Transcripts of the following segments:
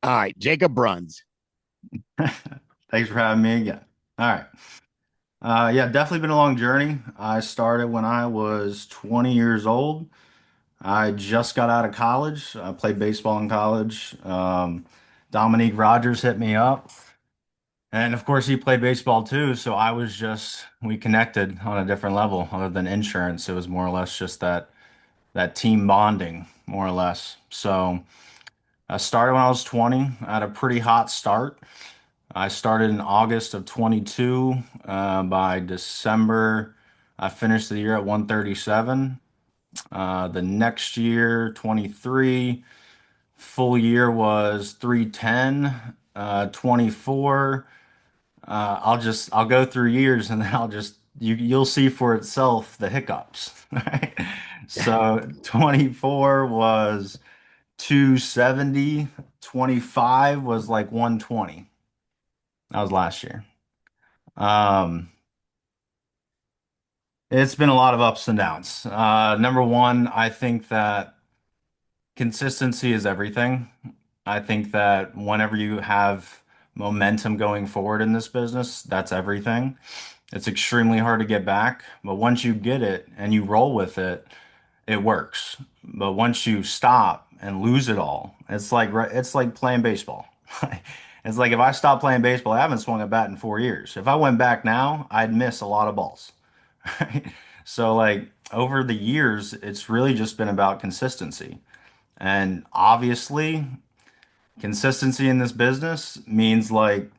All right, Jacob Bruns. Thanks for having me again. All right. Yeah, definitely been a long journey. I started when I was 20 years old. I just got out of college. I played baseball in college. Dominique Rogers hit me up. And of course, he played baseball too. So we connected on a different level other than insurance. It was more or less just that team bonding, more or less. So I started when I was 20. I had a pretty hot start. I started in August of 22. By December, I finished the year at 137. The next year, 23, full year was 310. 24. I'll go through years and then you'll see for itself the hiccups. Right? So 24 was 270. 25 was like 120. That was last year. Um, it's been a lot of ups and downs. Number one, I think that consistency is everything. I think that whenever you have momentum going forward in this business, that's everything. It's extremely hard to get back, but once you get it and you roll with it, it works. But once you stop and lose it all, it's like playing baseball. It's like if I stopped playing baseball, I haven't swung a bat in 4 years. If I went back now, I'd miss a lot of balls. Right? So like over the years, it's really just been about consistency. And obviously, consistency in this business means like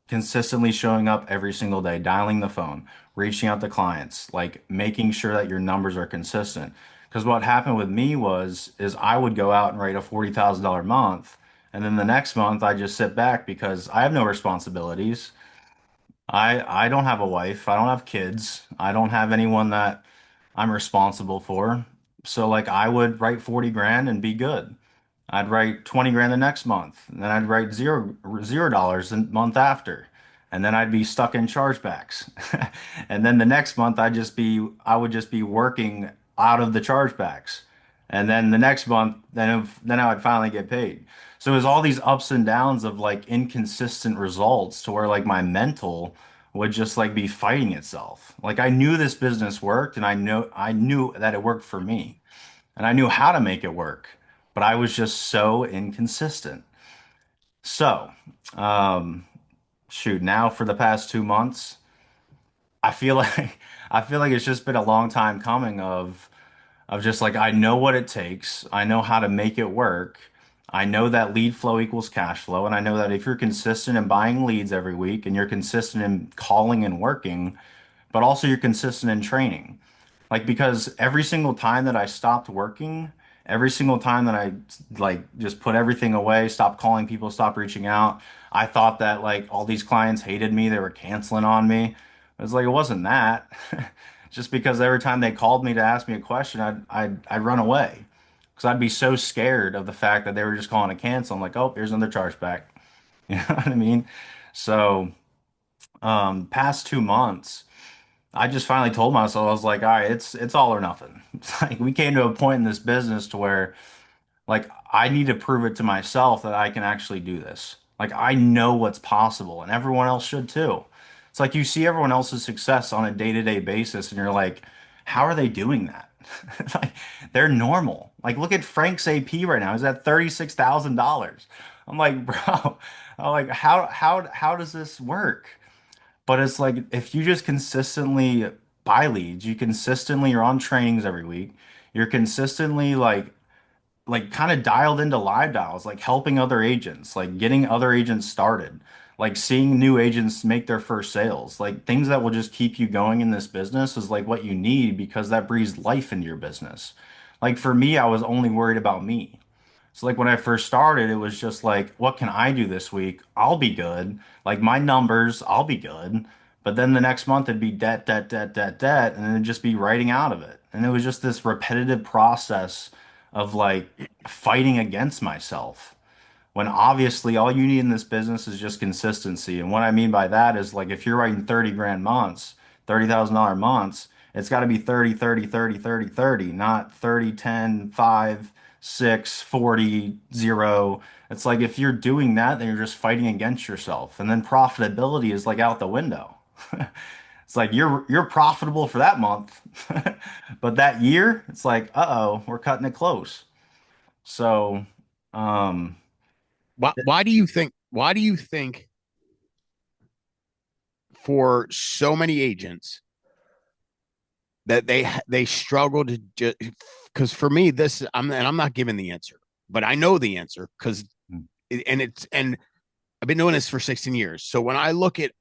consistently showing up every single day, dialing the phone, reaching out to clients, like making sure that your numbers are consistent. Because what happened with me is I would go out and write a $40,000 month, and then the next month I just sit back because I have no responsibilities. I don't have a wife, I don't have kids, I don't have anyone that I'm responsible for. So like I would write 40 grand and be good. I'd write 20 grand the next month, and then I'd write $0 the month after. And then I'd be stuck in chargebacks. And then the next month I would just be working out of the chargebacks. And then the next month, then I would finally get paid. So it was all these ups and downs of like inconsistent results to where like my mental would just like be fighting itself. Like I knew this business worked and I knew that it worked for me and I knew how to make it work, but I was just so inconsistent. So, um, shoot, now for the past 2 months, I feel like I feel like it's just been a long time coming of just like I know what it takes. I know how to make it work. I know that lead flow equals cash flow, and I know that if you're consistent in buying leads every week and you're consistent in calling and working, but also you're consistent in training. Like because every single time that I stopped working, every single time that I like just put everything away, stopped calling people, stopped reaching out, I thought that like all these clients hated me, they were canceling on me. It was like it wasn't that. Just because every time they called me to ask me a question, I'd run away. Because I'd be so scared of the fact that they were just calling to cancel. I'm like, oh, here's another chargeback. You know what I mean? So, past 2 months. I just finally told myself, I was like, all right, it's all or nothing. It's like we came to a point in this business to where like I need to prove it to myself that I can actually do this. Like I know what's possible and everyone else should too. It's like you see everyone else's success on a day-to-day basis and you're like, how are they doing that? Like they're normal. Like look at Frank's AP right now. He's at $36,000. I'm like, bro, I'm like, how does this work? But it's like if you just consistently buy leads, you consistently are on trainings every week, you're consistently like kind of dialed into live dials, like helping other agents, like getting other agents started, like seeing new agents make their first sales, like things that will just keep you going in this business is like what you need because that breathes life into your business. Like for me, I was only worried about me. So like when I first started, it was just like, what can I do this week? I'll be good. Like my numbers, I'll be good. But then the next month it'd be debt, debt, debt, debt, debt, and then it'd just be writing out of it. And it was just this repetitive process of like fighting against myself. When obviously all you need in this business is just consistency. And what I mean by that is like if you're writing 30 grand months, $30,000 months, it's got to be 30, 30, 30, 30, 30, not 30, 10, 5, 6, 40, 0. It's like if you're doing that, then you're just fighting against yourself. And then profitability is like out the window. It's like you're profitable for that month, but that year, it's like, uh-oh, we're cutting it close. So, um, Why do you think? Why do you think for so many agents that they struggle to just? Because for me, I'm not giving the answer, but I know the answer because and I've been doing this for 16 years. So when I look at,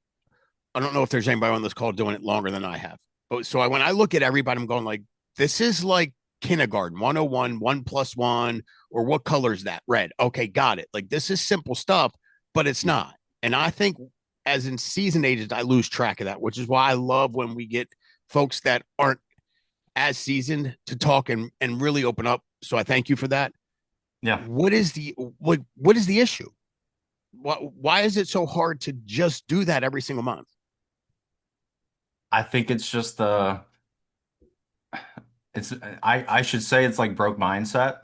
I don't know if there's anybody on this call doing it longer than I have. But so when I look at everybody, I'm going like, this is like kindergarten 101, 1+1, or what color is that? Red. Okay, got it. Like this is simple stuff, but it's not. And I think as in seasoned agents, I lose track of that, which is why I love when we get folks that aren't as seasoned to talk and really open up. So I thank you for that. yeah, What is the issue? Why is it so hard to just do that every single month? I think it's just it's I should say it's like broke mindset.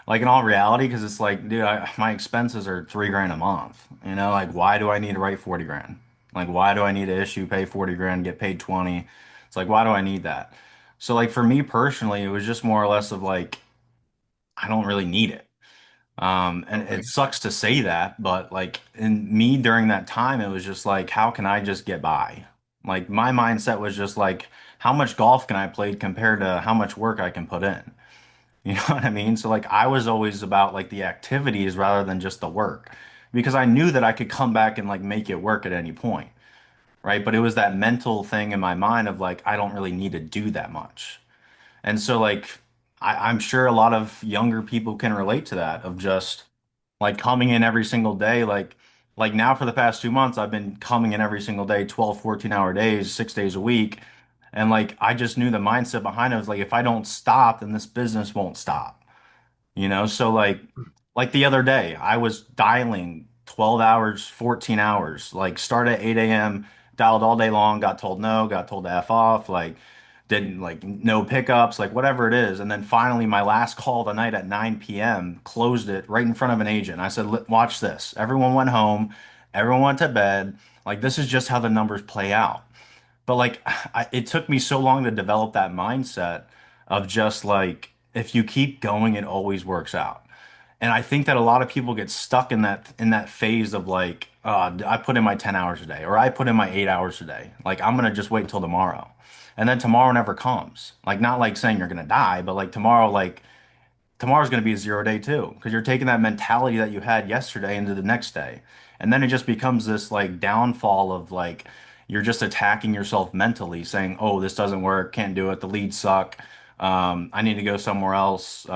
Like in all reality, because it's like, dude, my expenses are 3 grand a month. You know, like why do I need to write 40 grand? Like why do I need to issue, pay 40 grand, get paid 20? It's like why do I need that? So like for me personally, it was just more or less of like I don't really need it. And it Okay. sucks to say that, but like in me during that time, it was just like, how can I just get by? Like my mindset was just like, how much golf can I play compared to how much work I can put in? You know what I mean? So like I was always about like the activities rather than just the work because I knew that I could come back and like make it work at any point, right? But it was that mental thing in my mind of like, I don't really need to do that much. And so like I'm sure a lot of younger people can relate to that of just like coming in every single day like now for the past 2 months I've been coming in every single day 12, 14-hour days 6 days a week and like I just knew the mindset behind it was like if I don't stop then this business won't stop, you know? So like the other day, I was dialing 12 hours, 14 hours, like start at 8 a.m., dialed all day long, got told no, got told to F off, like didn't like no pickups, like whatever it is. And then finally my last call of the night at 9 p.m. closed it right in front of an agent. I said, Watch this." Everyone went home, everyone went to bed. Like this is just how the numbers play out. But like it took me so long to develop that mindset of just like if you keep going, it always works out. And I think that a lot of people get stuck in that phase of like, I put in my 10 hours a day or I put in my 8 hours a day. Like I'm gonna just wait till tomorrow. And then tomorrow never comes. Like not like saying you're gonna die, but like tomorrow, like tomorrow's going to be a 0 day too because you're taking that mentality that you had yesterday into the next day. And then it just becomes this like downfall of like you're just attacking yourself mentally saying, "Oh, this doesn't work, can't do it, the leads suck. I need to go somewhere else.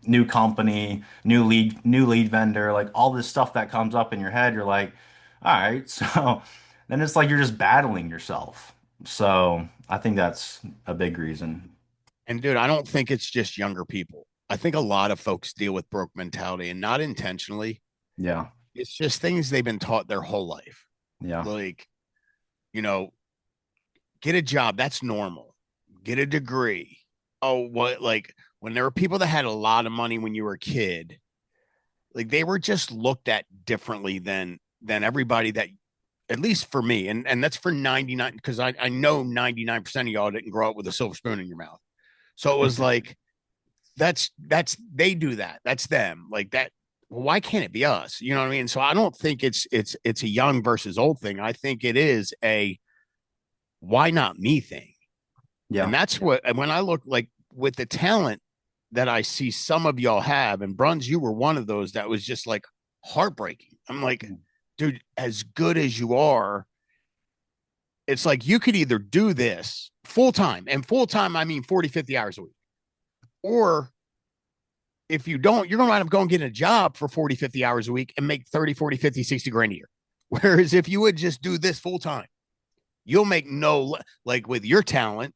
New company, new lead vendor, like all this stuff that comes up in your head, you're like, "All right." So then it's like you're just battling yourself. So, I think that's a big reason. And dude, I don't think it's just younger people. I think a lot of folks deal with broke mentality and not intentionally. Yeah. It's just things they've been taught their whole life. Yeah. Like, you know, get a job, that's normal. Get a degree. Oh, what like when there were people that had a lot of money when you were a kid, like they were just looked at differently than everybody that at least for me, and that's for 99 because I know 99% of y'all didn't grow up with a silver spoon in your mouth. So it was like that's they do that. That's them. Like that. Well, why can't it be us? You know what I mean? So I don't think it's a young versus old thing. I think it is a why not me thing. And Yeah. that's what and when I look like with the talent that I see some of y'all have, and Bruns, you were one of those that was just like heartbreaking. I'm like, dude, as good as you are, it's like you could either do this full time, and full time, I mean 40, 50 hours a week, or if you don't, you're going to end up going get a job for 40, 50 hours a week and make 30, 40, 50, 60 grand a year. Whereas if you would just do this full time, you'll make no, like with your talent,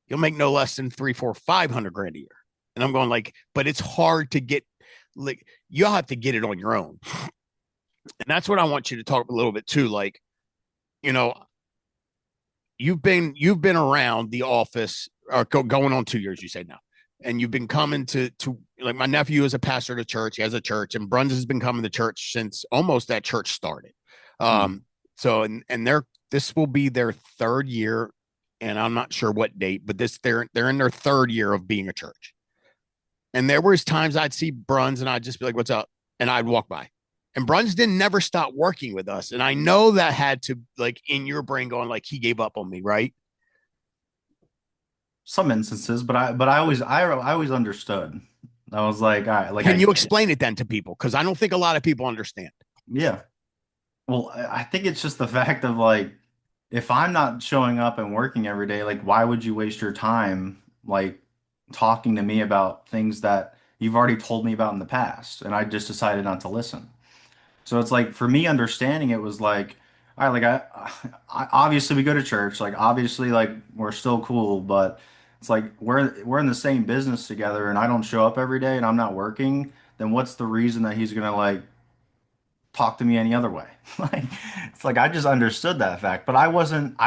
you'll make no less than 3, 4, 500 grand a year. And I'm going like, but it's hard to get, like, you'll have to get it on your own. And that's what I want you to talk a little bit too. Like, you know, you've been around the office going on 2 years, you say now. and you've been coming to like my nephew is a pastor at a church. He has a church, and Bruns has been coming to church since almost that church started. Hmm. So and they're this will be their third year, and I'm not sure what date, but this they're in their third year of being a church. And there was times I'd see Bruns and I'd just be like, "What's up?" And I'd walk by. And Bruns didn't never stop working with us. And I know that had to like in your brain going like he gave up on me, right? Some instances, but I always understood. I was like, all right, like I Can you get it. explain it then to people? Because I don't think a lot of people understand. Yeah. Well, I think it's just the fact of like, if I'm not showing up and working every day, like, why would you waste your time like talking to me about things that you've already told me about in the past, and I just decided not to listen. So it's like for me understanding it was like, all right, like I obviously we go to church, like obviously like we're still cool, but it's like we're in the same business together and I don't show up every day and I'm not working, then what's the reason that he's gonna like talk to me any other way? Like it's like I just understood that fact, but I wasn't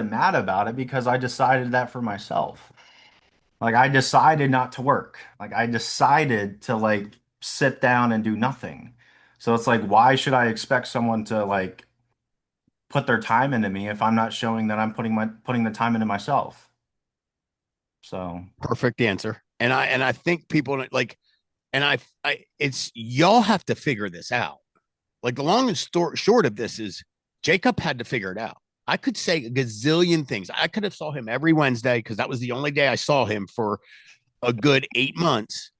mad about it because I decided that for myself. Like I decided not to work. Like I decided to like sit down and do nothing. So it's like, why should I expect someone to like put their time into me if I'm not showing that I'm putting the time into myself? So Perfect answer. And I think people like and I it's y'all have to figure this out. Like the long and short of this is Jacob had to figure it out. I could say a gazillion things. I could have saw him every Wednesday because that was the only day I saw him for a good 8 months.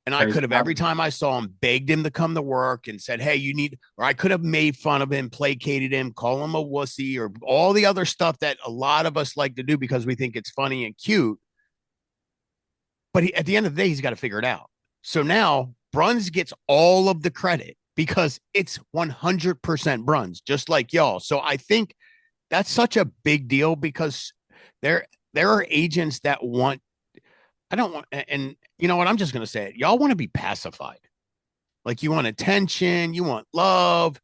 And I crazy. could have every time I saw him begged him to come to work and said, "Hey, you need," or I could have made fun of him, placated him, call him a wussy, or all the other stuff that a lot of us like to do because we think it's funny and cute. But at the end of the day, he's got to figure it out. So now Bruns gets all of the credit because it's 100% Bruns, just like y'all. So I think that's such a big deal because there are agents that want, I don't want, and you know what? I'm just going to say it. Y'all want to be pacified. Like you want attention, you want love.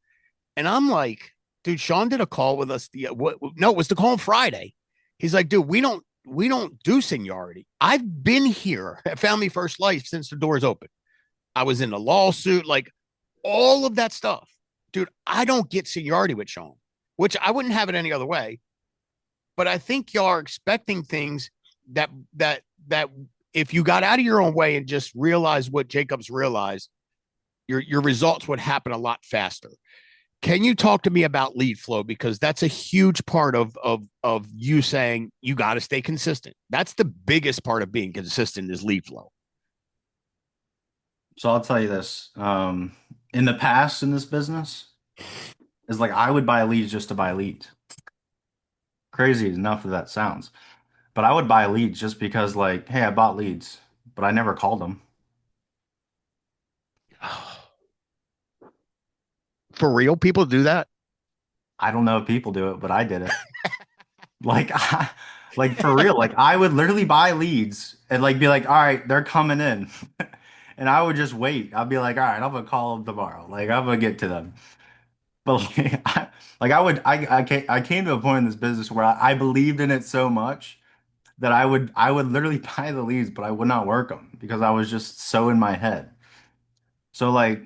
And I'm like, dude, Sean did a call with us. What? No, it was the call on Friday. He's like, dude, we don't do seniority. I've been here at Family First Life since the doors open. I was in the lawsuit, like all of that stuff, dude. I don't get seniority with Sean, which I wouldn't have it any other way. But I think y'all are expecting things that that if you got out of your own way and just realized what Jacobs realized, your results would happen a lot faster. Can you talk to me about lead flow because that's a huge part of you saying you got to stay consistent. That's the biggest part of being consistent is lead flow. So I'll tell you this. In the past in this business, is like I would buy leads just to buy leads. Crazy enough as that sounds. But I would buy leads just because like, hey, I bought leads, but I never called them. For real, people do that. I don't know if people do it, but I did it. Like, like for real, like I would literally buy leads and like be like, all right, they're coming in. And I would just wait. I'd be like, all right, I'm gonna call them tomorrow. Like I'm gonna get to them. But like, I came to a point in this business where I believed in it so much that I would literally buy the leads, but I would not work them because I was just so in my head. So like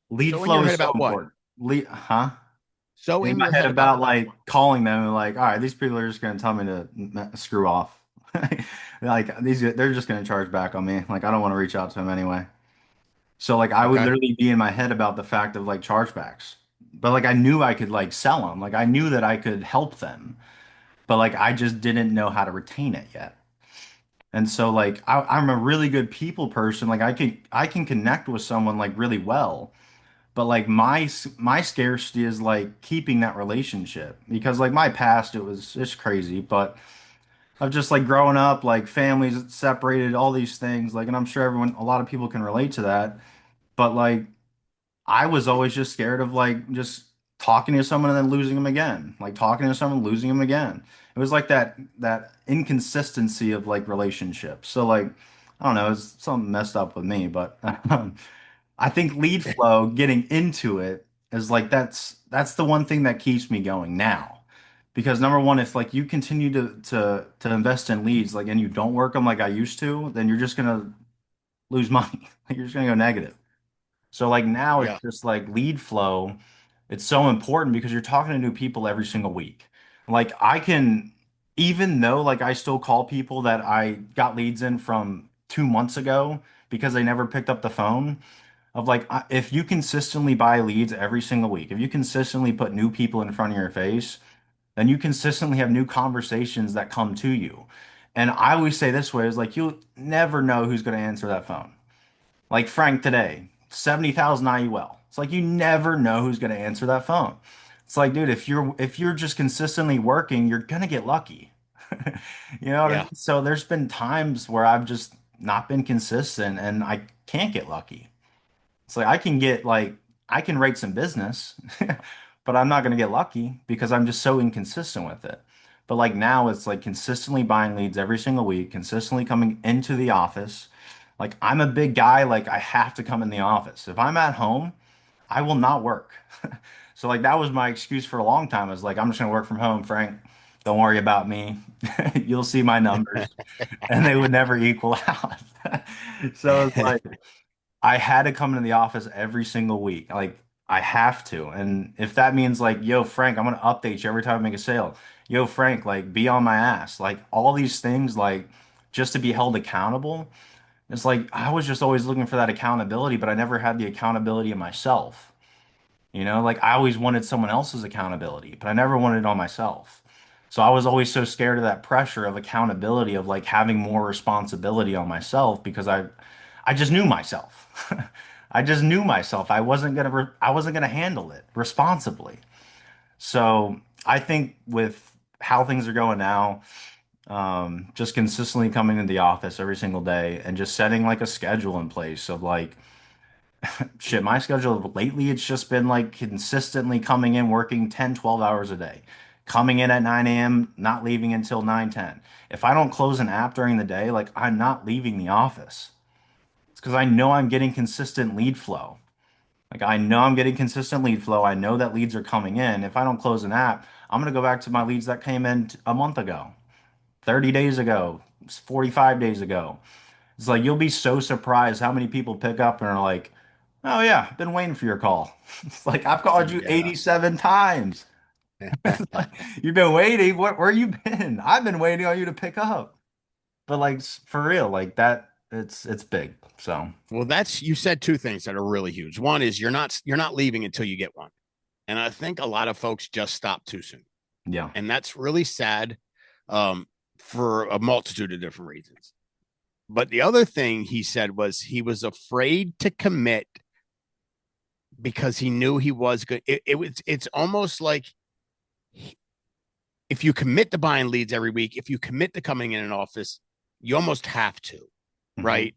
lead So in flow your is head so about what? important. Huh? So In in my your head head about about what? like calling them and like, all right, these people are just gonna tell me to screw off. Like they're just gonna charge back on me. Like I don't want to reach out to them anyway. So like I would Okay. literally be in my head about the fact of like chargebacks. But like I knew I could like sell them. Like I knew that I could help them. But like I just didn't know how to retain it yet. And so like I'm a really good people person. Like I can connect with someone like really well. But like my scarcity is like keeping that relationship because like my past it's crazy, but I've just like growing up like families separated, all these things like, and I'm sure a lot of people can relate to that. But like I was always just scared of like just talking to someone and then losing them again, like talking to someone, losing them again. It was like that inconsistency of like relationships. So like I don't know, it's something messed up with me, but I think lead flow, getting into it is like that's the one thing that keeps me going now Because number one, if like you continue to invest in leads, like, and you don't work them like I used to, then you're just gonna lose money. Like, you're just gonna go negative. So like now Yeah. it's just like lead flow. It's so important because you're talking to new people every single week. Like I can, even though like I still call people that I got leads in from 2 months ago because they never picked up the phone. Of like, if you consistently buy leads every single week, if you consistently put new people in front of your face, then you consistently have new conversations that come to you. And I always say this way is like, you'll never know who's going to answer that phone. Like Frank today, 70,000 IUL. It's like you never know who's going to answer that phone. It's like, dude, if you're just consistently working, you're going to get lucky. You know what I Yeah. mean? So there's been times where I've just not been consistent and I can't get lucky. It's like I can rate some business, but I'm not going to get lucky because I'm just so inconsistent with it. But like now it's like consistently buying leads every single week, consistently coming into the office. Like I'm a big guy, like I have to come in the office. If I'm at home, I will not work. So like that was my excuse for a long time. I was like, I'm just gonna work from home, Frank. Don't worry about me. You'll see my numbers. And they would never equal out. So it's like I had to come into the office every single week. Like I have to. And if that means like, yo, Frank, I'm gonna update you every time I make a sale. Yo, Frank, like be on my ass. Like all these things, like just to be held accountable. It's like I was just always looking for that accountability, but I never had the accountability of myself. You know, like I always wanted someone else's accountability, but I never wanted it on myself. So I was always so scared of that pressure of accountability of like having more responsibility on myself because I just knew myself. I just knew myself. I wasn't gonna handle it responsibly. So I think with how things are going now, just consistently coming into the office every single day and just setting like a schedule in place of like shit, my schedule lately, it's just been like consistently coming in, working 10, 12 hours a day, coming in at 9 a.m., not leaving until 9, 10. If I don't close an app during the day, like I'm not leaving the office. It's because I know I'm getting consistent lead flow. Like I know I'm getting consistent lead flow. I know that leads are coming in. If I don't close an app, I'm going to go back to my leads that came in a month ago, 30 days ago, 45 days ago. It's like you'll be so surprised how many people pick up and are like, "Oh yeah, been waiting for your call." It's like I've called you Yeah. 87 times. It's like, you've been waiting. Where you been? I've been waiting on you to pick up. But like for real, like that, it's big. So Well, that's you said two things that are really huge. One is you're not leaving until you get one. And I think a lot of folks just stop too soon. yeah. And that's really sad um, for a multitude of different reasons. But the other thing he said was he was afraid to commit because he knew he was good. It's almost like if you commit to buying leads every week, if you commit to coming in an office, you almost have to, Hmm. right?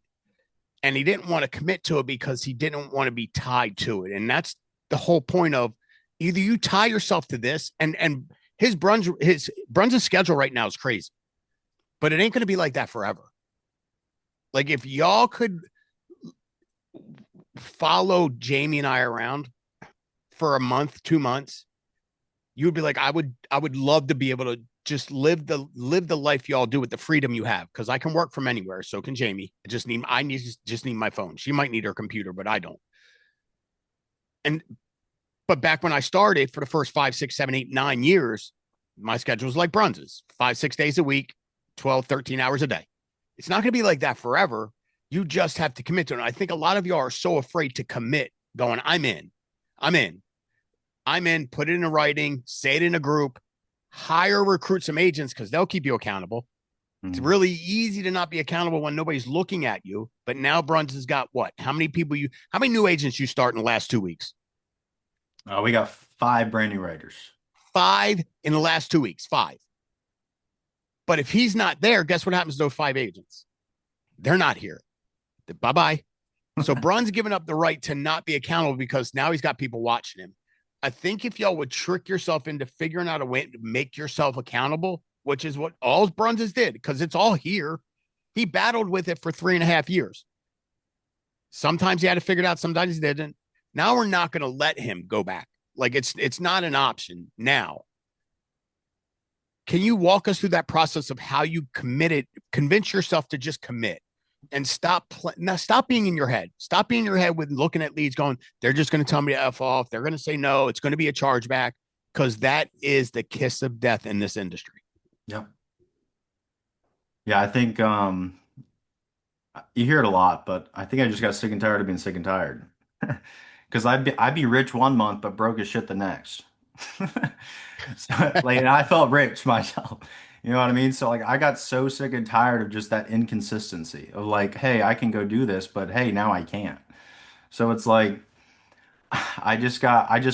And he didn't want to commit to it because he didn't want to be tied to it. And that's the whole point of either you tie yourself to this and his Bruns' schedule right now is crazy, but it ain't going to be like that forever. Like if y'all could follow Jamie and I around for a month, 2 months, you'd be like, I would love to be able to just live the life y'all do with the freedom you have because I can work from anywhere. So can Jamie. I just need my phone. She might need her computer, but I don't. And but back when I started for the first 5, 6, 7, 8, 9 years, my schedule was like Bruns's 5, 6 days a week, 12, 13 hours a day. It's not going to be like that forever. You just have to commit to it. And I think a lot of y'all are so afraid to commit, going, I'm in, I'm in, I'm in, put it in writing, say it in a group, hire, recruit some agents because they'll keep you accountable. It's Mhm. really easy to not be accountable when nobody's looking at you. But now Bruns has got what? How many new agents you start in the last 2 weeks? We got 5 brand new writers. Five in the last 2 weeks, five. But if he's not there, guess what happens to those five agents? They're not here. Bye bye. So Brun's given up the right to not be accountable because now he's got people watching him. I think if y'all would trick yourself into figuring out a way to make yourself accountable, which is what all Bruns did, because it's all here. He battled with it for 3.5 years. Sometimes he had to figure it out, sometimes he didn't. Now we're not going to let him go back. Like it's not an option now. Can you walk us through that process of how you committed, convince yourself to just commit and stop being in your head. Stop being in your head with looking at leads going, they're just going to tell me to F off. They're going to say no. It's going to be a chargeback, because that is the kiss of death in this industry. Yeah. Yeah, I think you hear it a lot, but I think I just got sick and tired of being sick and tired. Because I'd be rich one month, but broke as shit the next. So, like, and I felt rich myself. You know what I mean? So like I got so sick and tired of just that inconsistency of like, hey, I can go do this, but hey, now I can't. So it's like I just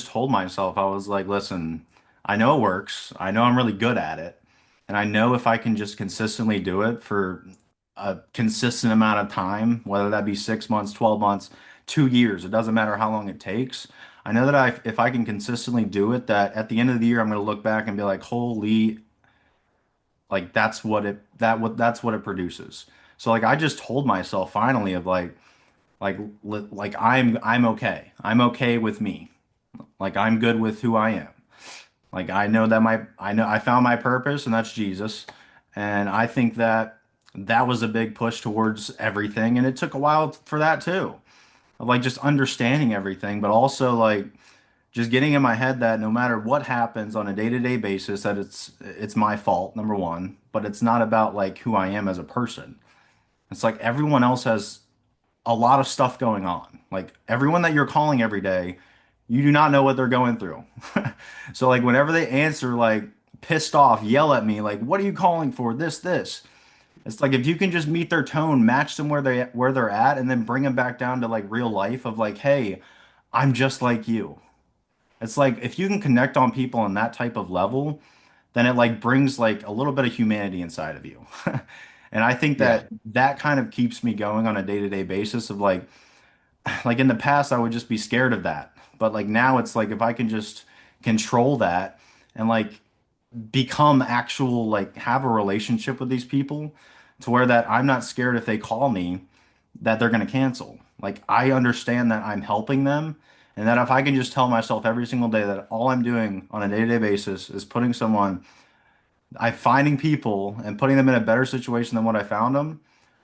told myself, I was like, listen, I know it works. I know I'm really good at it. And I know if I can just consistently do it for a consistent amount of time, whether that be 6 months, 12 months, 2 years, it doesn't matter how long it takes. I know that if I can consistently do it, that at the end of the year, I'm going to look back and be like, holy, like that's what it produces. So like I just told myself finally of like I'm okay. I'm okay with me. Like I'm good with who I am. Like I know I found my purpose and that's Jesus. And I think that that was a big push towards everything and it took a while for that too. Of like just understanding everything, but also like just getting in my head that no matter what happens on a day-to-day basis that it's my fault, number one, but it's not about like who I am as a person. It's like everyone else has a lot of stuff going on. Like everyone that you're calling every day, you do not know what they're going through. So like whenever they answer like pissed off, yell at me like, "What are you calling for? This." It's like if you can just meet their tone, match them where they're at, and then bring them back down to like real life of like, "Hey, I'm just like you." It's like if you can connect on people on that type of level, then it like brings like a little bit of humanity inside of you. And I think Yeah. that that kind of keeps me going on a day-to-day basis of like in the past I would just be scared of that. But like now it's like if I can just control that and like become actual like have a relationship with these people to where that I'm not scared if they call me that they're going to cancel. Like I understand that I'm helping them and that if I can just tell myself every single day that all I'm doing on a day-to-day basis is putting someone I finding people and putting them in a better situation than what I found them,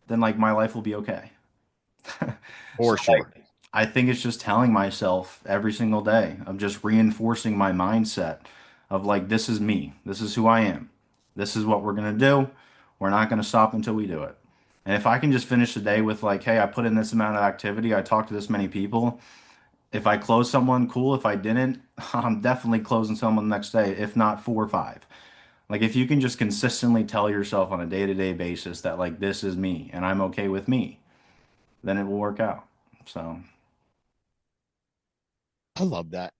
then like my life will be okay. So For sure. like I think it's just telling myself every single day. I'm just reinforcing my mindset of like this is me. This is who I am. This is what we're gonna do. We're not gonna stop until we do it. And if I can just finish the day with like, hey, I put in this amount of activity, I talked to this many people. If I close someone, cool. If I didn't, I'm definitely closing someone the next day, if not four or five. Like if you can just consistently tell yourself on a day-to-day basis that like this is me and I'm okay with me, then it will work out. So, I love that.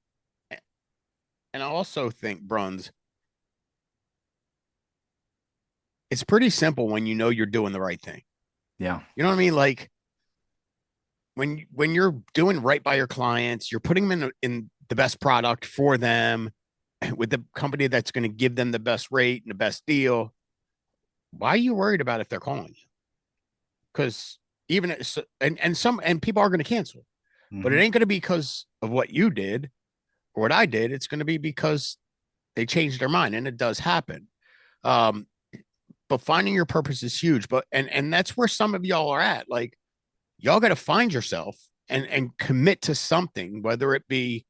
And I also think, Bruns, it's pretty simple when you know you're doing the right thing. yeah. You know what I mean? Like when you're doing right by your clients, you're putting them in the best product for them with the company that's going to give them the best rate and the best deal. Why are you worried about if they're calling you? Because even and people are going to cancel, but it Hmm. ain't going to be because of what you did or what I did. It's going to be because they changed their mind, and it does happen. Um, but finding your purpose is huge. But and that's where some of y'all are at. Like y'all got to find yourself and commit to something, whether it be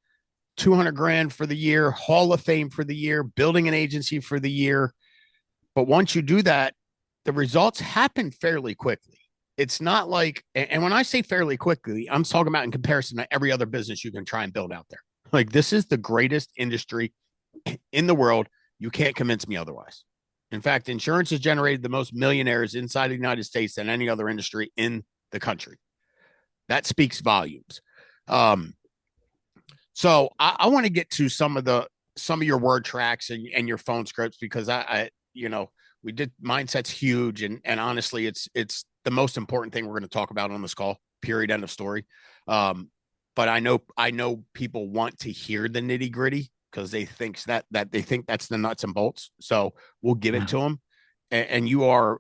200 grand for the year, Hall of Fame for the year, building an agency for the year. But once you do that, the results happen fairly quickly. It's not like, and when I say fairly quickly, I'm talking about in comparison to every other business you can try and build out there. Like this is the greatest industry in the world. You can't convince me otherwise. In fact, insurance has generated the most millionaires inside the United States than any other industry in the country. That speaks volumes. Um, so I want to get to some of your word tracks and your phone scripts because we did mindset's huge and honestly it's the most important thing we're going to talk about on this call. Period. End of story. Um, but I know people want to hear the nitty gritty because they think that's the nuts and bolts. So we'll give it Yeah. to them. And you are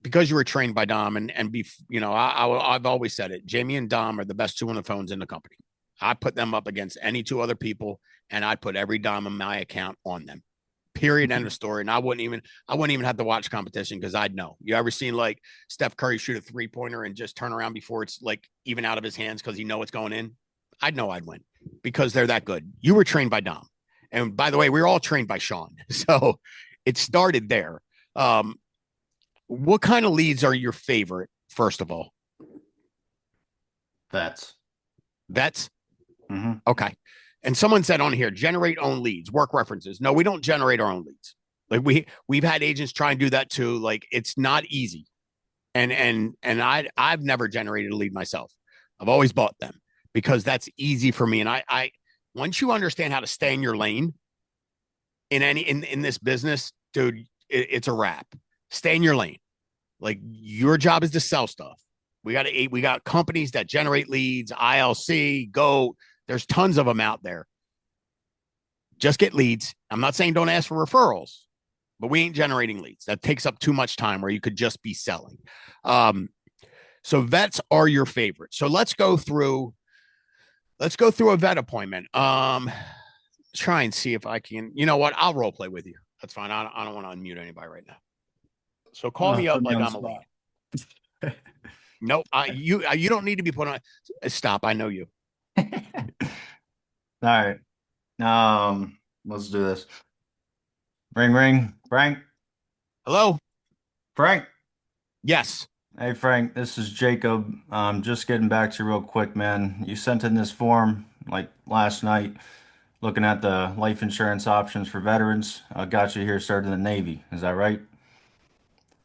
because you were trained by Dom and be I've always said it. Jamie and Dom are the best two on the phones in the company. I put them up against any two other people, and I put every dime in my account on them. Period. End of story. And I wouldn't even have to watch competition because I'd know. You ever seen like Steph Curry shoot a 3-pointer and just turn around before it's like even out of his hands because he know it's going in? I'd know I'd win because they're that good. You were trained by Dom. And by the way, we were all trained by Sean. So it started there. Um, what kind of leads are your favorite, first of all? That's. Vets? Hmm. Okay. And someone said on here, generate own leads, work references. No, we don't generate our own leads. Like we've had agents try and do that too. Like it's not easy. And I've never generated a lead myself. I've always bought them because that's easy for me. And I once you understand how to stay in your lane in this business, dude, it's a wrap. Stay in your lane. Like your job is to sell stuff. We got companies that generate leads, ILC, Go. There's tons of them out there. Just get leads. I'm not saying don't ask for referrals, but we ain't generating leads. That takes up too much time where you could just be selling. Um, so vets are your favorite. So let's go through a vet appointment. Try and see if I can. You know what? I'll role play with you. That's fine. I don't want to unmute anybody right now. So call me up Put me like on the I'm a lead. spot. Nope. You don't need to be put on. Stop. I know you. All right. Let's do this. Ring, ring. Frank. Hello. Frank. Yes. Hey, Frank. This is Jacob. Just getting back to you real quick, man. You sent in this form like last night, looking at the life insurance options for veterans. I got you here starting in the Navy. Is that right?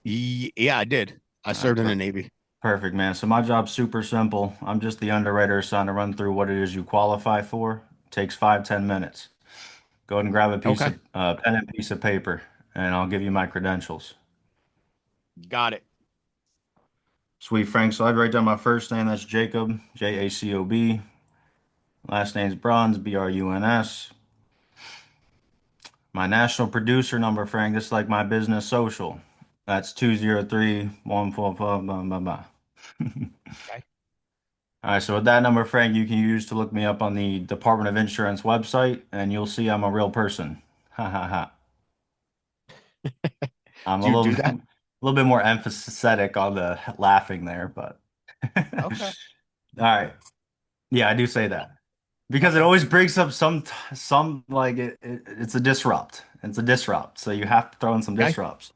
Yeah, I did. I All right, served in the Navy. perfect, man. So my job's super simple. I'm just the underwriter assigned to run through what it is you qualify for. Takes 5, 10 minutes. Go ahead and grab a piece Okay. of pen and piece of paper, and I'll give you my credentials. Got it. Sweet, Frank. So I'd write down my first name. That's Jacob, Jacob. Last name's Bruns, Bruns. My national producer number, Frank. This is like my business social. That's 203-144. Blah, blah, blah. Okay. All right, so with that number, Frank, you can use to look me up on the Department of Insurance website, and you'll see I'm a real person. Ha ha ha. I'm a Do you do that? little bit more emphatic on the laughing there, but all Okay. right. Yeah, I do say that because it Okay. always brings up some like it's a disrupt. It's a disrupt, so you have to throw in some Okay. disrupts.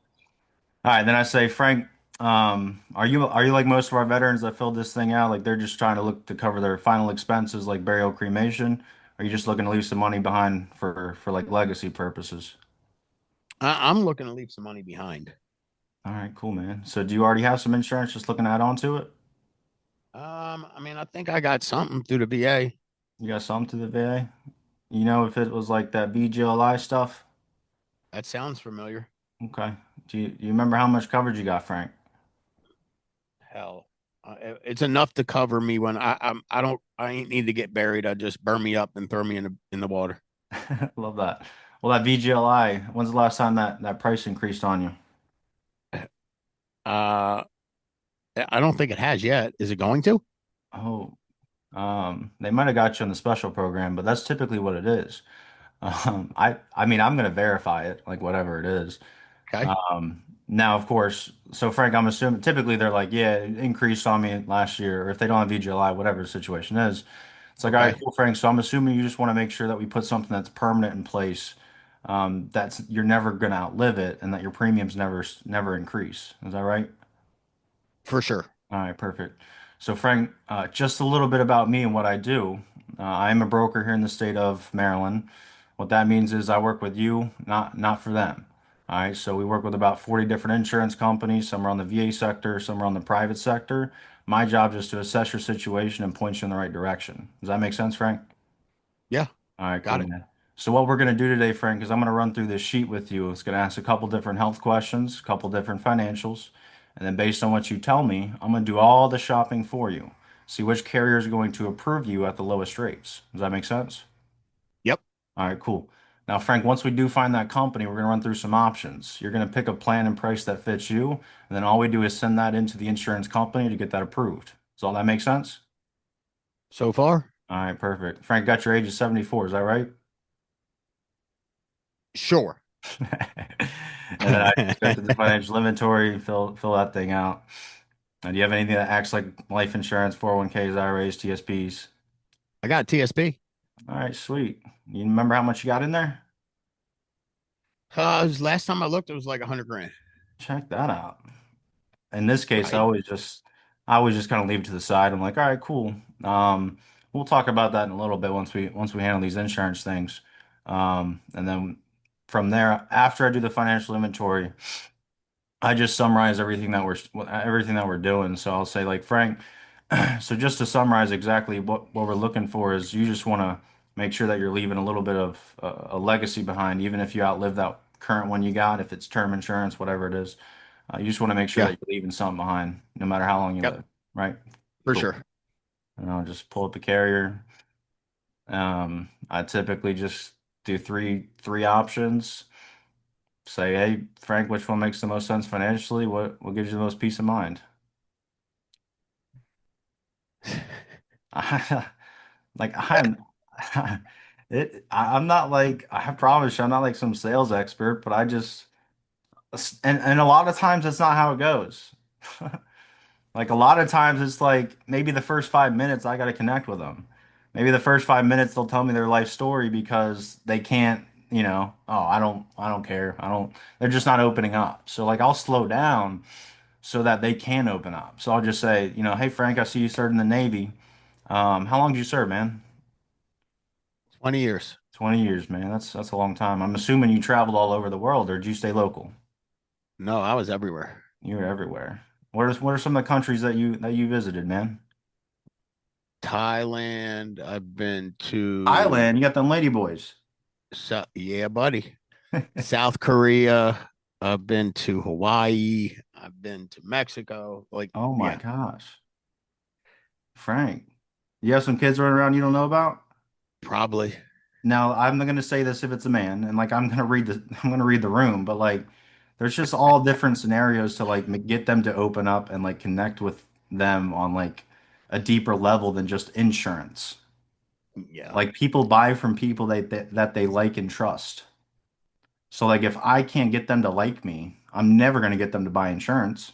All right, then I say, Frank, are you like most of our veterans that filled this thing out? Like they're just trying to look to cover their final expenses like burial, cremation? Or are you just looking to leave some money behind for like legacy purposes? I'm looking to leave some money behind. All right, cool, man. So do you already have some insurance just looking to add on to it? I mean, I think I got something through the VA. You got some to the VA? You know if it was like that BGLI stuff? That sounds familiar. Okay. Do you remember how much coverage you got, Frank? Hell, it's enough to cover me when I ain't need to get buried. I just burn me up and throw me in the water. Love that. Well, that VGLI, when's the last time that price increased on you? Uh, I don't think it has yet. Is it going to? Oh, they might have got you on the special program, but that's typically what it is. I mean, I'm gonna verify it, like whatever it is. Okay. Now, of course, so Frank, I'm assuming typically they're like, yeah, it increased on me last year, or if they don't have VGLI, whatever the situation is. It's like, all right, Okay. cool, Frank. So I'm assuming you just want to make sure that we put something that's permanent in place, that's you're never gonna outlive it, and that your premiums never increase. Is that right? For sure. All right, perfect. So, Frank, just a little bit about me and what I do. I am a broker here in the state of Maryland. What that means is I work with you, not for them. All right, so we work with about 40 different insurance companies. Some are on the VA sector, some are on the private sector. My job is to assess your situation and point you in the right direction. Does that make sense, Frank? Yeah. All right, cool, Got it. man. So what we're going to do today, Frank, is I'm going to run through this sheet with you. It's going to ask a couple different health questions, a couple different financials, and then based on what you tell me, I'm going to do all the shopping for you. See which carrier is going to approve you at the lowest rates. Does that make sense? Yep. All right, cool. Now, Frank, once we do find that company, we're going to run through some options. You're going to pick a plan and price that fits you, and then all we do is send that into the insurance company to get that approved. Does all that make sense? So far, All right, perfect. Frank, got your age of 74, is that right? sure. And then I just go to the financial inventory, fill that thing out. Do you have anything that acts like life insurance, 401ks, IRAs, TSPs? I got TSP. All right, sweet. You remember how much you got in there? Last time I looked, it was like 100 grand. Check that out. In this case, Right. I always just kind of leave it to the side. I'm like, all right, cool. We'll talk about that in a little bit once we handle these insurance things. And then from there, after I do the financial inventory, I just summarize everything that we're doing. So I'll say like, Frank, so just to summarize exactly what we're looking for is you just want to make sure that you're leaving a little bit of a legacy behind, even if you outlive that current one you got, if it's term insurance, whatever it is. You just want to make sure that Yeah. you're leaving something behind, no matter how long you Yep. live, right? For Cool. sure. And I'll just pull up a carrier. I typically just do three options. Say, hey, Frank, which one makes the most sense financially? What gives you the most peace of mind? Like I'm I'm not like I promise you, I'm not like some sales expert, but I just and a lot of times that's not how it goes. Like a lot of times it's like maybe the first 5 minutes I got to connect with them. Maybe the first 5 minutes they'll tell me their life story because they can't, oh, I don't care. They're just not opening up. So like I'll slow down so that they can open up. So I'll just say, hey Frank, I see you served in the Navy. How long did you serve, man? 20 years. 20 years, man. That's a long time. I'm assuming you traveled all over the world, or did you stay local? No, I was everywhere. You were everywhere. What are some of the countries that you visited, man? Thailand. I've been to, Thailand, you got them lady boys. yeah, buddy. South Korea. I've been to Hawaii. I've been to Mexico. Like, Oh my yeah, gosh. Frank, you have some kids running around you don't know about? probably. Now, I'm not gonna say this if it's a man, and like I'm gonna read the room, but like there's just all different scenarios to like get them to open up and like connect with them on like a deeper level than just insurance. Yeah. Like people buy from people that they like and trust. So like if I can't get them to like me, I'm never going to get them to buy insurance.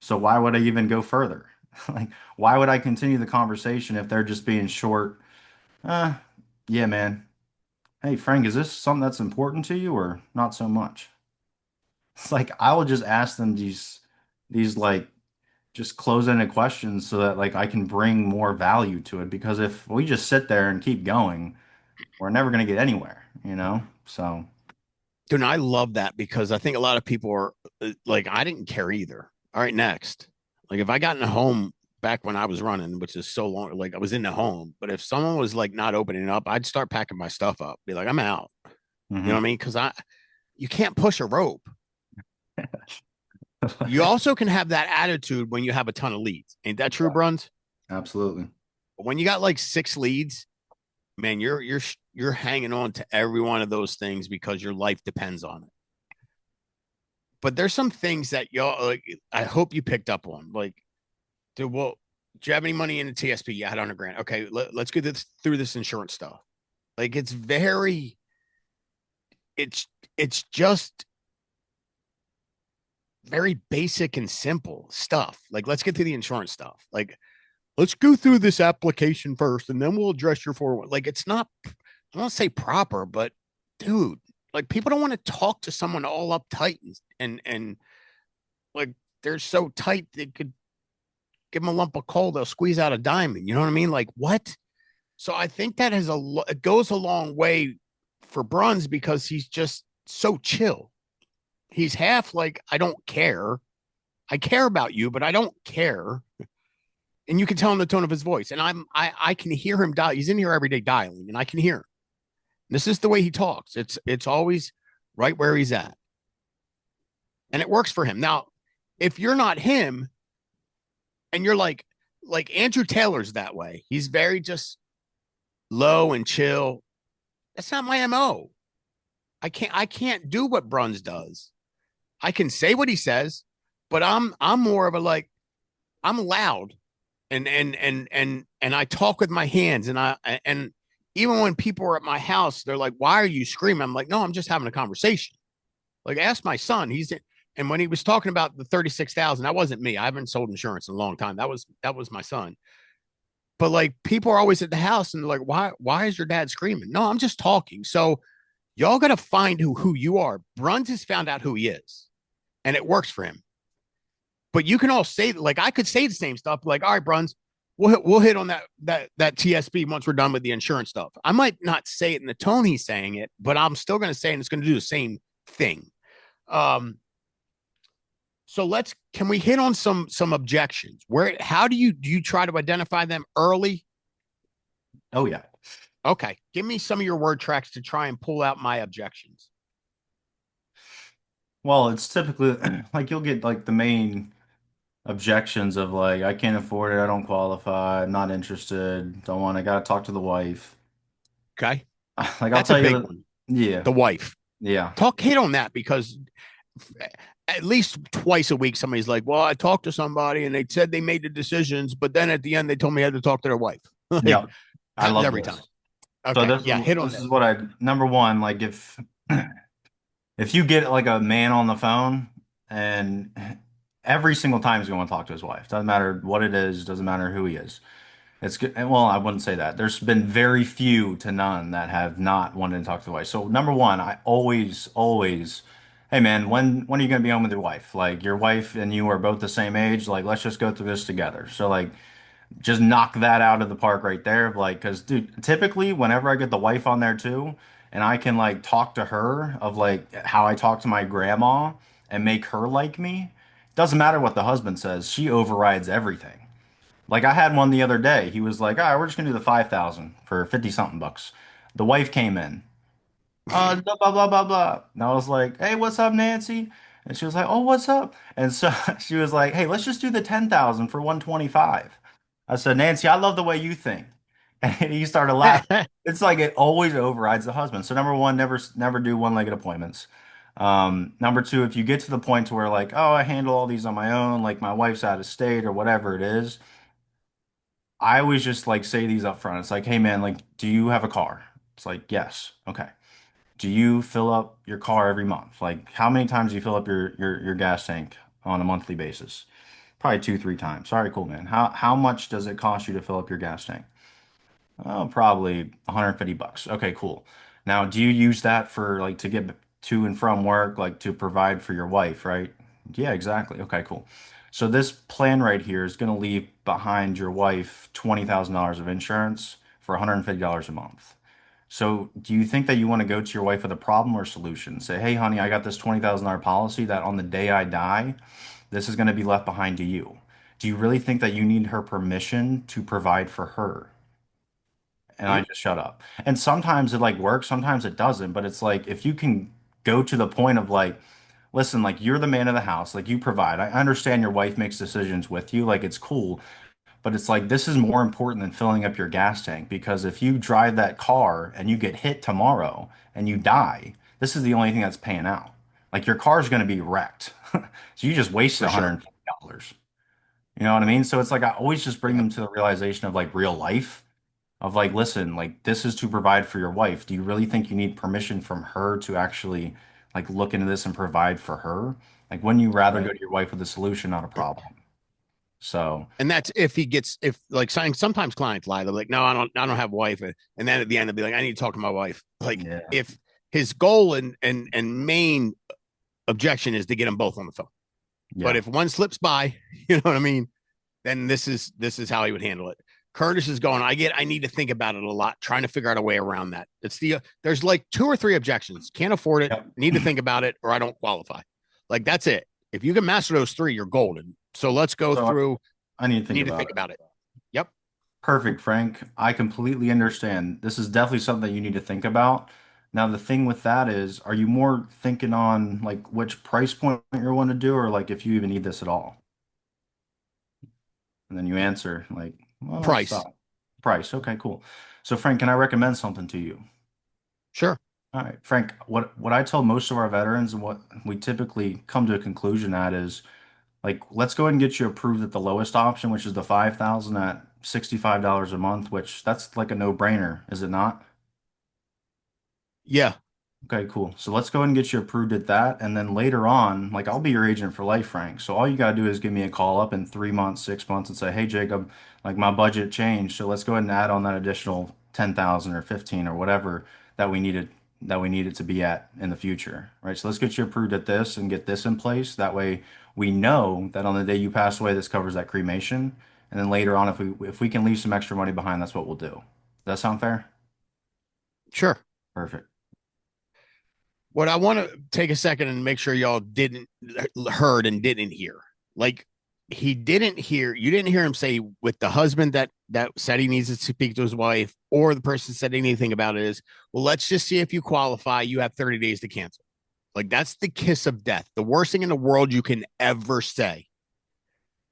So why would I even go further? Like why would I continue the conversation if they're just being short? Uh, yeah, man. Hey, Frank, is this something that's important to you or not so much? It's like I will just ask them these like just close-ended questions so that like I can bring more value to it because if we just sit there and keep going, we're never going to get anywhere. So, Dude, I love that because I think a lot of people are like, I didn't care either. All right, next. Like, if I got in a home back when I was running, which is so long, like I was in the home, but if someone was like not opening up, I'd start packing my stuff up, be like, I'm out. You know what I mhm. mean? Because you can't push a rope. You also can have that attitude when you have a ton of leads. Ain't that true, Bruns? Absolutely. When you got like 6 leads, man, you're hanging on to every one of those things because your life depends on it. But there's some things that y'all like. I hope you picked up on. Like, dude, well, do you have any money in the TSP? Yeah, I had 100 grand. Okay, let's get this through this insurance stuff. Like, it's it's just very basic and simple stuff. Like, let's get through the insurance stuff. Like, let's go through this application first, and then we'll address your 401. Like, it's not. I don't say proper, but dude, like people don't want to talk to someone all uptight and like they're so tight they could give them a lump of coal, they'll squeeze out a diamond. You know what I mean? Like what? So I think that it goes a long way for Bruns because he's just so chill. He's half like I don't care. I care about you, but I don't care. And you can tell in the tone of his voice. And I can hear him dial. He's in here every day dialing, and I can hear him. This is the way he talks. It's always right where he's at, and it works for him. Now, if you're not him, and you're like Andrew Taylor's that way, he's very just low and chill. That's not my mo. I can't do what Bruns does. I can say what he says, but I'm more of a like I'm loud and I talk with my hands and even when people are at my house, they're like, "Why are you screaming?" I'm like, "No, I'm just having a conversation." Like, ask my son. And when he was talking about the 36,000, that wasn't me. I haven't sold insurance in a long time. That was my son. But like, people are always at the house and they're like, "Why is your dad screaming?" No, I'm just talking. So y'all got to find who you are. Bruns has found out who he is, and it works for him. But you can all say, like, I could say the same stuff, like, "All right, Bruns, we'll hit on that TSP once we're done with the insurance stuff." I might not say it in the tone he's saying it, but I'm still going to say, and it's going to do the same thing. Um, so can we hit on some objections? How do you try to identify them early? Oh yeah. Okay, give me some of your word tracks to try and pull out my objections. Well, it's typically like you'll get like the main objections of like, I can't afford it, I don't qualify, I'm not interested, don't want, I gotta talk to the wife. Okay, Like I'll that's a tell you big that, one. yeah, The wife. yeah, Hit on that because at least twice a week somebody's like, "Well, I talked to somebody and they said they made the decisions, but then at the end they told me I had to talk to their wife." Like, yep. I happens love every time. this. So Okay, this yeah, is hit on this that. is what I number one, like if you get like a man on the phone and every single time he's going to talk to his wife, doesn't matter what it is, doesn't matter who he is. It's good. Well, I wouldn't say that. There's been very few to none that have not wanted to talk to the wife. So number one, I always, hey man, when are you gonna be home with your wife? Like your wife and you are both the same age. Like let's just go through this together. So like just knock that out of the park right there. Like, because dude, typically whenever I get the wife on there too, and I can like talk to her of like how I talk to my grandma and make her like me. Doesn't matter what the husband says. She overrides everything. Like I had one the other day. He was like, "All right, we're just gonna do the 5,000 for 50 something bucks." The wife came in. Blah blah blah blah blah. And I was like, "Hey, what's up, Nancy?" And she was like, "Oh, what's up?" And so she was like, "Hey, let's just do the 10,000 for 125." I said, "Nancy, I love the way you think." And he started laughing. It's like it always overrides the husband. So number one, never do one-legged appointments. Number two, if you get to the point to where like, oh, I handle all these on my own, like my wife's out of state or whatever it is, I always just like say these up front. It's like, hey man, like, do you have a car? It's like, yes. Okay. Do you fill up your car every month? Like, how many times do you fill up your gas tank on a monthly basis? Probably two, three times. Sorry, cool man. How much does it cost you to fill up your gas tank? Oh, probably 150 bucks. Okay, cool. Now, do you use that for like to get to and from work, like to provide for your wife, right? Yeah, exactly. Okay, cool. So this plan right here is going to leave behind your wife $20,000 of insurance for $150 a month. So do you think that you want to go to your wife with a problem or solution? Say, hey, honey, I got this $20,000 policy that on the day I die, this is going to be left behind to you. Do you really think that you need her permission to provide for her? And I Mm, just shut up. And sometimes it like works, sometimes it doesn't. But it's like if you can go to the point of like, listen, like you're the man of the house, like you provide. I understand your wife makes decisions with you, like it's cool. But it's like this is more important than filling up your gas tank because if you drive that car and you get hit tomorrow and you die, this is the only thing that's paying out. Like your car's going to be wrecked. So you just wasted for sure. $150. You know what I mean? So it's like I always just bring Yeah. them to the realization of like real life of like, listen, like this is to provide for your wife. Do you really think you need permission from her to actually like look into this and provide for her? Like, wouldn't you rather go Right. to your wife with a solution, not a problem? So, And that's if like saying sometimes clients lie. They're like, "No, I don't have a wife," and then at the end they'll be like, "I need to talk to my wife." Like, yeah, if his goal and main objection is to get them both on the phone, but yeah, if one slips by, you know what I mean, then this is how he would handle it. Curtis is going, I need to think about it a lot, trying to figure out a way around that. It's there's like two or three objections. Can't afford it, yep. need to think about it, or I don't qualify. Like, that's it. If you can master those three, you're golden. So let's go So through. I need to think Need to about think it. about it. Yep. Perfect, Frank. I completely understand. This is definitely something you need to think about. Now, the thing with that is, are you more thinking on like which price point you want to do, or like if you even need this at all? And then you answer like, well, let's Price. stop. Price. Okay, cool. So, Frank, can I recommend something to you? Sure. All right, Frank, what I tell most of our veterans and what we typically come to a conclusion at is like, let's go ahead and get you approved at the lowest option, which is the 5,000 at $65 a month, which that's like a no-brainer, is it not? Yeah, Okay, cool. So let's go ahead and get you approved at that. And then later on, like I'll be your agent for life, Frank. So all you gotta do is give me a call up in 3 months, 6 months and say, hey, Jacob, like my budget changed. So let's go ahead and add on that additional 10,000 or 15 or whatever that we needed that we need it to be at in the future. Right. So let's get you approved at this and get this in place. That way we know that on the day you pass away, this covers that cremation. And then later on, if we can leave some extra money behind, that's what we'll do. Does that sound fair? sure. Perfect. What I want to take a second and make sure y'all didn't heard and didn't hear. Like he didn't hear you didn't hear him say with the husband that said he needs to speak to his wife or the person said anything about it is, well, let's just see if you qualify. You have 30 days to cancel. Like that's the kiss of death. The worst thing in the world you can ever say.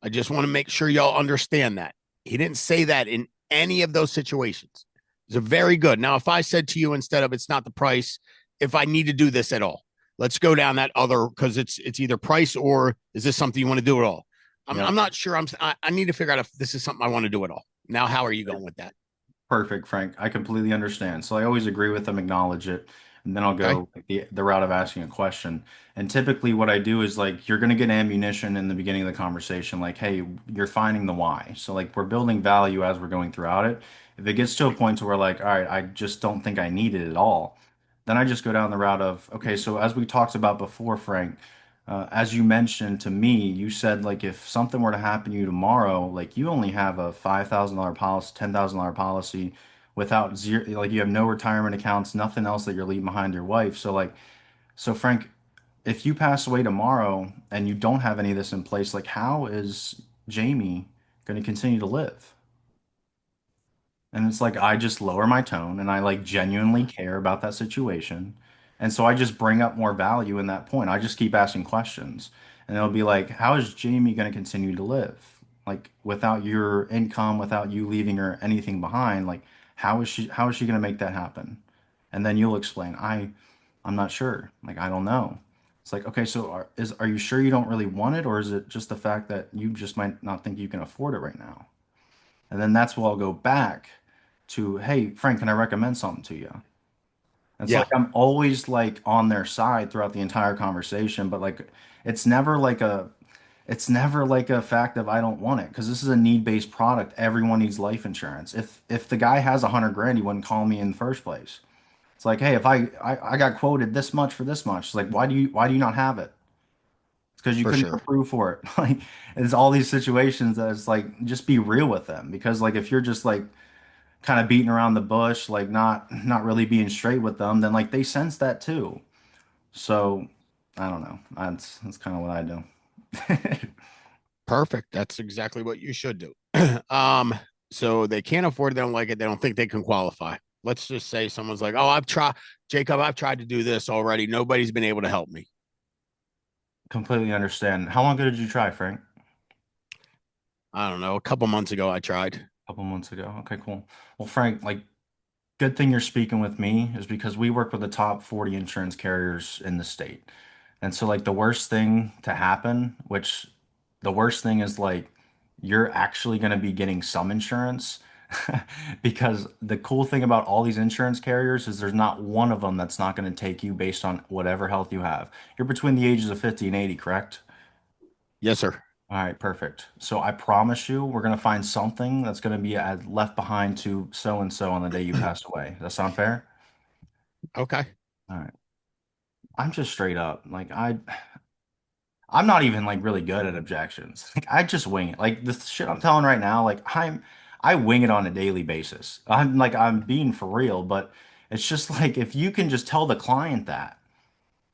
I just want to make sure y'all understand that. He didn't say that in any of those situations. It's a very good. Now, if I said to you instead of it's not the price, if I need to do this at all, let's go down that other because it's either price or is this something you want to do at all? I'm Yep. not sure. I need to figure out if this is something I want to do at all. Now, how are you going with that? Perfect, Frank. I completely understand. So I always agree with them, acknowledge it, and then I'll Okay. go like the route of asking a question. And typically what I do is like you're gonna get ammunition in the beginning of the conversation, like, hey, you're finding the why. So like we're building value as we're going throughout it. If it gets to a point to where like, all right, I just don't think I need it at all, then I just go down the route of, okay, so as we talked about before, Frank, as you mentioned to me, you said like if something were to happen to you tomorrow, like you only have a $5,000 policy, $10,000 policy without zero, like you have no retirement accounts, nothing else that you're leaving behind your wife. So like, so Frank, if you pass away tomorrow and you don't have any of this in place, like how is Jamie going to continue to live? And it's like I just lower my tone and I like genuinely care about that situation. And so I just bring up more value in that point. I just keep asking questions. And it'll be like, how is Jamie going to continue to live? Like without your income, without you leaving her anything behind, like how is she going to make that happen? And then you'll explain, I'm not sure. Like I don't know. It's like, okay, so are you sure you don't really want it, or is it just the fact that you just might not think you can afford it right now? And then that's where I'll go back to, hey, Frank, can I recommend something to you? It's like Yeah, I'm always like on their side throughout the entire conversation, but like it's never like a it's never like a fact of I don't want it because this is a need-based product. Everyone needs life insurance. If the guy has 100 grand, he wouldn't call me in the first place. It's like, hey, if I got quoted this much for this much, it's like why do you not have it? It's because you for couldn't sure. approve for it. Like it's all these situations that it's like just be real with them because like if you're just like kind of beating around the bush, like not really being straight with them, then like they sense that too. So I don't know. That's kind of what I do. Perfect. That's exactly what you should do. So they can't afford it, they don't like it, they don't think they can qualify. Let's just say someone's like, oh, Jacob, I've tried to do this already. Nobody's been able to help me. Completely understand. How long ago did you try, Frank? I don't know. A couple months ago, I tried. A couple months ago. Okay, cool. Well, Frank, like good thing you're speaking with me is because we work with the top 40 insurance carriers in the state. And so like the worst thing to happen, which the worst thing is like you're actually going to be getting some insurance because the cool thing about all these insurance carriers is there's not one of them that's not going to take you based on whatever health you have. You're between the ages of 50 and 80, correct? Yes, sir. All right, perfect. So I promise you, we're going to find something that's going to be left behind to so and so on the day you pass away. Does that sound fair? Okay. All right. I'm just straight up. Like I'm not even like really good at objections. Like I just wing it. Like the shit I'm telling right now, like I wing it on a daily basis. I'm being for real, but it's just like if you can just tell the client that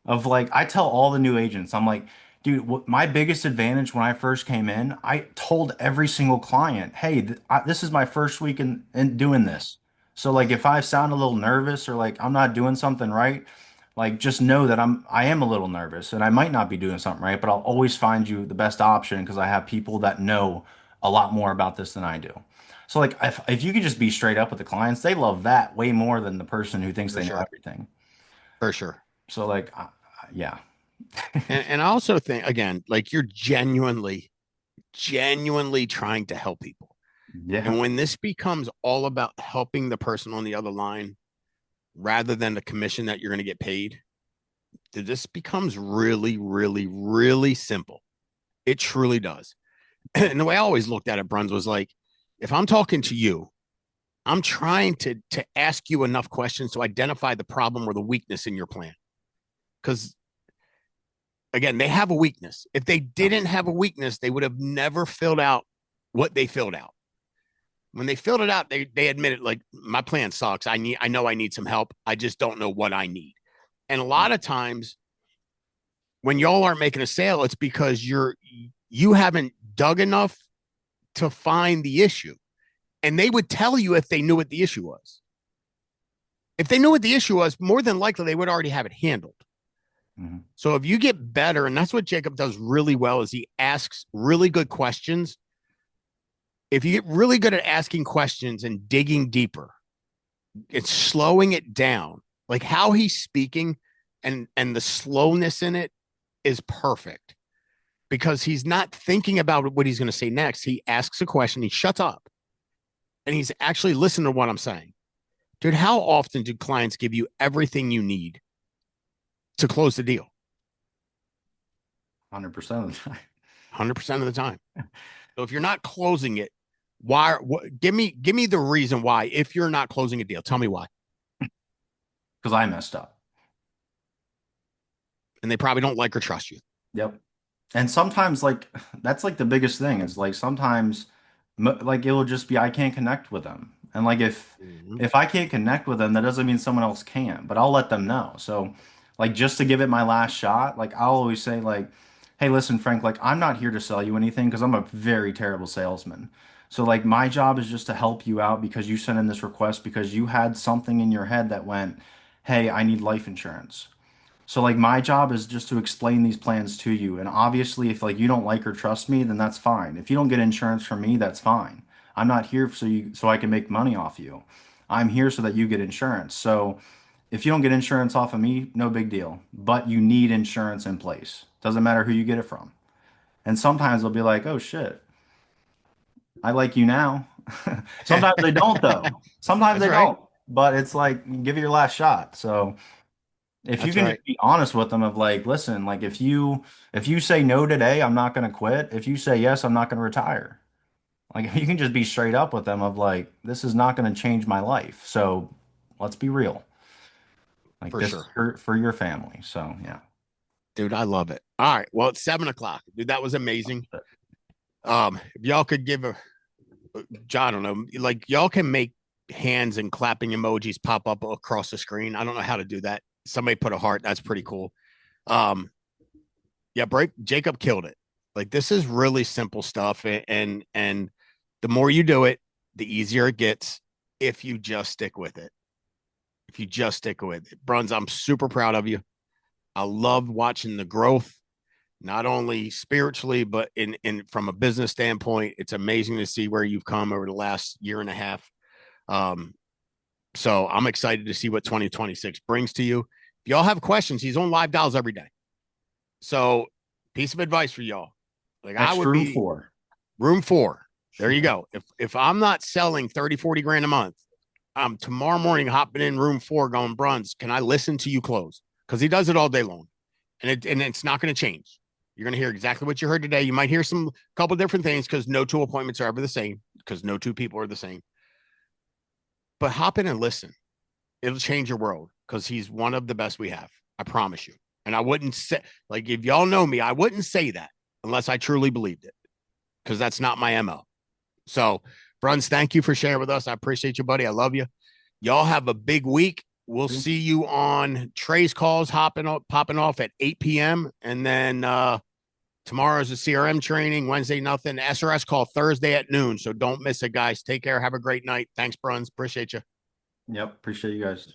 of like I tell all the new agents, I'm like, dude, my biggest advantage when I first came in, I told every single client, hey, this is my first week in doing this. So like if I sound a little nervous or like I'm not doing something right, like just know that I am a little nervous and I might not be doing something right, but I'll always find you the best option because I have people that know a lot more about this than I do. So like if you could just be straight up with the clients, they love that way more than the person who thinks For they know sure. everything. For sure. So like yeah. And I also think, again, like you're genuinely trying to help people. Yeah. And when this becomes all about helping the person on the other line rather than the commission that you're going to get paid, this becomes really, really, really simple. It truly does. And the way I always looked at it, Bruns, was like, if I'm talking to you, I'm trying to ask you enough questions to identify the problem or the weakness in your plan. Because again, they have a weakness. If they didn't have a weakness, they would have never filled out what they filled out. When they filled it out, they admitted, like, my plan sucks. I know I need some help. I just don't know what I need. And a lot of times when y'all aren't making a sale, it's because you haven't dug enough to find the issue. And they would tell you if they knew what the issue was. If they knew what the issue was, more than likely they would already have it handled. Mm-hmm. So if you get better, and that's what Jacob does really well, is he asks really good questions. If you get really good at asking questions and digging deeper, it's slowing it down, like how he's speaking and the slowness in it is perfect because he's not thinking about what he's going to say next. He asks a question, he shuts up, and he's actually listening to what I'm saying. Dude, how often do clients give you everything you need to close the deal? 100% of the time. 100% of the time. So if you're not closing it, why? Give me the reason why. If you're not closing a deal, tell me why. Because I messed up. And they probably don't like or trust you. Yep. And sometimes like that's like the biggest thing is like sometimes like it'll just be I can't connect with them. And like Mm-hmm. if I can't connect with them, that doesn't mean someone else can, but I'll let them know. So like just to give it my last shot, like I'll always say like, "Hey, listen, Frank, like I'm not here to sell you anything because I'm a very terrible salesman. So like my job is just to help you out because you sent in this request because you had something in your head that went, 'Hey, I need life insurance.' So like my job is just to explain these plans to you. And obviously if like you don't like or trust me, then that's fine. If you don't get insurance from me, that's fine. I'm not here so I can make money off you. I'm here so that you get insurance. So if you don't get insurance off of me, no big deal. But you need insurance in place. Doesn't matter who you get it from. And sometimes they'll be like, "Oh shit, I like you now." Sometimes they don't though. Sometimes That's they right. don't. But it's like give it your last shot. So if you That's can right. just be honest with them of like, listen, like if you say no today, I'm not going to quit. If you say yes, I'm not going to retire. Like if you can just be straight up with them of like, this is not going to change my life. So let's be real. Like For this is sure. for your family. So yeah. Dude, I love it. All right. Well, it's 7 o'clock. Dude, that was amazing. If y'all could give I don't know, like y'all can make hands and clapping emojis pop up across the screen. I don't know how to do that. Somebody put a heart. That's pretty cool. Um, yeah, Jacob killed it. Like this is really simple stuff, and the more you do it, the easier it gets if you just stick with it. If you just stick with it, Bruns, I'm super proud of you. I love watching the growth, not only spiritually but in from a business standpoint. It's amazing to see where you've come over the last year and a half. Um, so I'm excited to see what 2026 brings to you. If y'all have questions, he's on live dials every day. So, piece of advice for y'all. Like I Next would room be four. room 4. There you go. If I'm not selling 30, 40 grand a month, I'm tomorrow morning hopping in room 4 going, Bruns, can I listen to you close? Because he does it all day long. And it's not going to change. You're going to hear exactly what you heard today. You might hear some couple different things because no two appointments are ever the same, because no two people are the same. But hop in and listen. It'll change your world because he's one of the best we have. I promise you. And I wouldn't say, like, if y'all know me, I wouldn't say that unless I truly believed it because that's not my MO. So, Bruns, thank you for sharing with us. I appreciate you, buddy. I love you. Y'all have a big week. We'll see you on Trey's calls popping off at 8 p.m. And then tomorrow's a CRM training, Wednesday, nothing. SRS call Thursday at noon. So don't miss it, guys. Take care. Have a great night. Thanks, Bruns. Appreciate you. Yep. Appreciate you guys.